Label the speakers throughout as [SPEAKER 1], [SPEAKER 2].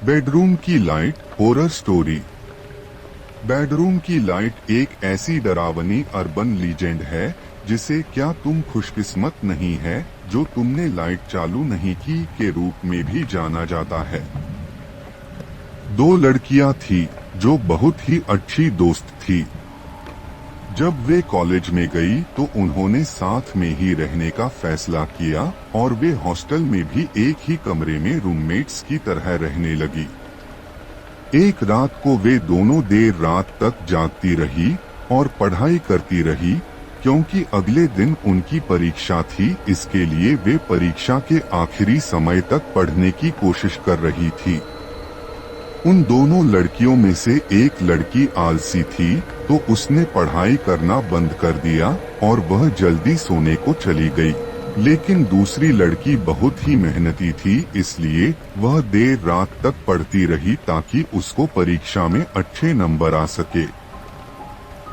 [SPEAKER 1] Bedroom की light horror story. Bedroom की light एक ऐसी डरावनी अर्बन लीजेंड है जिसे क्या तुम खुशकिस्मत नहीं है जो तुमने लाइट चालू नहीं की के रूप में भी जाना जाता है। दो लड़कियां थी जो बहुत ही अच्छी दोस्त थी। जब वे कॉलेज में गई तो उन्होंने साथ में ही रहने का फैसला किया और वे हॉस्टल में भी एक ही कमरे में रूममेट्स की तरह रहने लगी। एक रात को वे दोनों देर रात तक जागती रही और पढ़ाई करती रही क्योंकि अगले दिन उनकी परीक्षा थी। इसके लिए वे परीक्षा के आखिरी समय तक पढ़ने की कोशिश कर रही थी। उन दोनों लड़कियों में से एक लड़की आलसी थी तो उसने पढ़ाई करना बंद कर दिया और वह जल्दी सोने को चली गई। लेकिन दूसरी लड़की बहुत ही मेहनती थी, इसलिए वह देर रात तक पढ़ती रही ताकि उसको परीक्षा में अच्छे नंबर आ सके।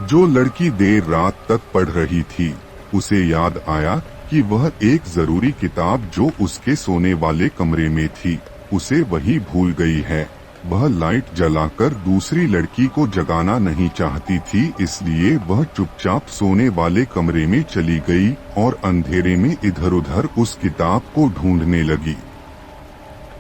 [SPEAKER 1] जो लड़की देर रात तक पढ़ रही थी उसे याद आया कि वह एक जरूरी किताब जो उसके सोने वाले कमरे में थी उसे वही भूल गई है। वह लाइट जलाकर दूसरी लड़की को जगाना नहीं चाहती थी, इसलिए वह चुपचाप सोने वाले कमरे में चली गई और अंधेरे में इधर उधर उस किताब को ढूंढने लगी।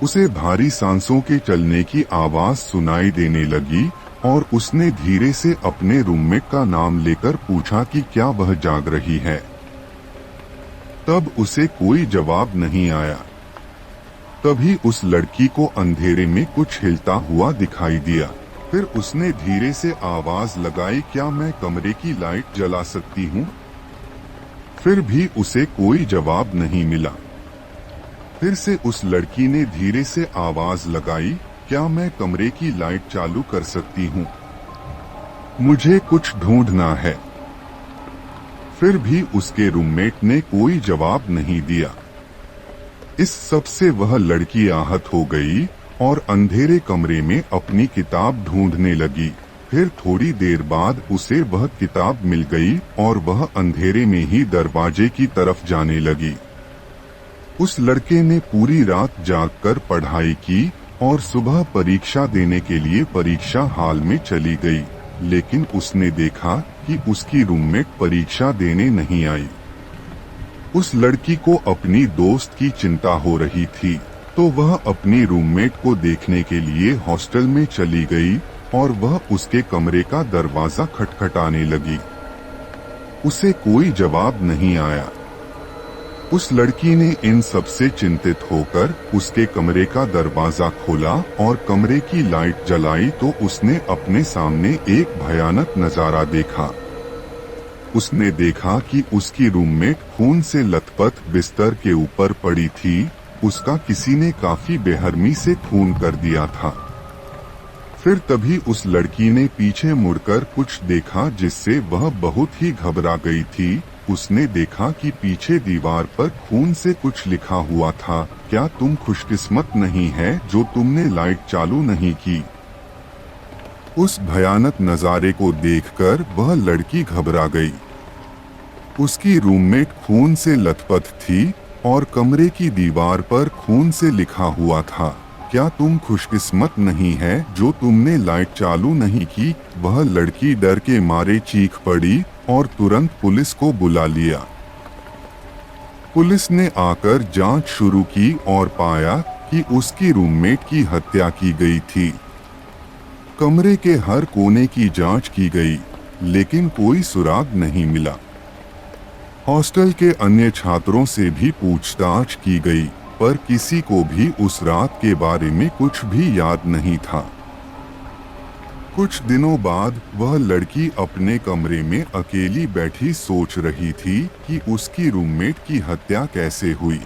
[SPEAKER 1] उसे भारी सांसों के चलने की आवाज सुनाई देने लगी और उसने धीरे से अपने रूममेट का नाम लेकर पूछा कि क्या वह जाग रही है। तब उसे कोई जवाब नहीं आया। तभी उस लड़की को अंधेरे में कुछ हिलता हुआ दिखाई दिया। फिर उसने धीरे से आवाज लगाई, क्या मैं कमरे की लाइट जला सकती हूँ? फिर भी उसे कोई जवाब नहीं मिला। फिर से उस लड़की ने धीरे से आवाज लगाई, क्या मैं कमरे की लाइट चालू कर सकती हूँ? मुझे कुछ ढूंढना है। फिर भी उसके रूममेट ने कोई जवाब नहीं दिया। इस सब से वह लड़की आहत हो गई और अंधेरे कमरे में अपनी किताब ढूंढने लगी। फिर थोड़ी देर बाद उसे वह किताब मिल गई और वह अंधेरे में ही दरवाजे की तरफ जाने लगी। उस लड़के ने पूरी रात जागकर पढ़ाई की और सुबह परीक्षा देने के लिए परीक्षा हॉल में चली गई। लेकिन उसने देखा कि उसकी रूममेट परीक्षा देने नहीं आई। उस लड़की को अपनी दोस्त की चिंता हो रही थी तो वह अपनी रूममेट को देखने के लिए हॉस्टल में चली गई और वह उसके कमरे का दरवाजा खटखटाने लगी। उसे कोई जवाब नहीं आया। उस लड़की ने इन सब से चिंतित होकर उसके कमरे का दरवाजा खोला और कमरे की लाइट जलाई तो उसने अपने सामने एक भयानक नजारा देखा। उसने देखा कि उसकी रूममेट खून से लथपथ बिस्तर के ऊपर पड़ी थी। उसका किसी ने काफी बेरहमी से खून कर दिया था। फिर तभी उस लड़की ने पीछे मुड़कर कुछ देखा जिससे वह बहुत ही घबरा गई थी। उसने देखा कि पीछे दीवार पर खून से कुछ लिखा हुआ था, क्या तुम खुशकिस्मत नहीं है जो तुमने लाइट चालू नहीं की? उस भयानक नजारे को देखकर वह लड़की घबरा गई। उसकी रूममेट खून से लथपथ थी और कमरे की दीवार पर खून से लिखा हुआ था, क्या तुम खुशकिस्मत नहीं है जो तुमने लाइट चालू नहीं की? वह लड़की डर के मारे चीख पड़ी और तुरंत पुलिस को बुला लिया। पुलिस ने आकर जांच शुरू की और पाया कि उसकी रूममेट की हत्या की गई थी। कमरे के हर कोने की जांच की गई लेकिन कोई सुराग नहीं मिला। हॉस्टल के अन्य छात्रों से भी पूछताछ की गई पर किसी को भी उस रात के बारे में कुछ भी याद नहीं था। कुछ दिनों बाद वह लड़की अपने कमरे में अकेली बैठी सोच रही थी कि उसकी रूममेट की हत्या कैसे हुई।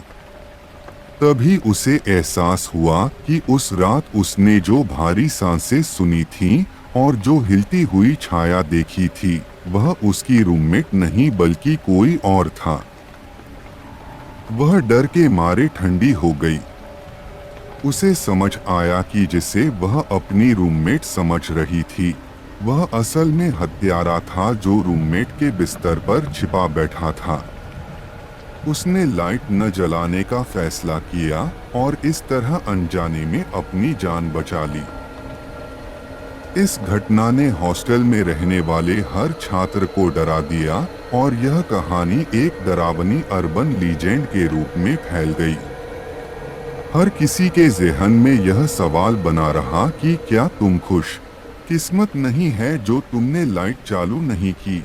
[SPEAKER 1] तभी उसे एहसास हुआ कि उस रात उसने जो भारी सांसें सुनी थीं और जो हिलती हुई छाया देखी थी वह उसकी रूममेट नहीं बल्कि कोई और था। वह डर के मारे ठंडी हो गई। उसे समझ आया कि जिसे वह अपनी रूममेट समझ रही थी वह असल में हत्यारा था जो रूममेट के बिस्तर पर छिपा बैठा था। उसने लाइट न जलाने का फैसला किया और इस तरह अनजाने में अपनी जान बचा ली। इस घटना ने हॉस्टल में रहने वाले हर छात्र को डरा दिया और यह कहानी एक डरावनी अर्बन लीजेंड के रूप में फैल गई। हर किसी के ज़हन में यह सवाल बना रहा कि क्या तुम खुश किस्मत नहीं है जो तुमने लाइट चालू नहीं की।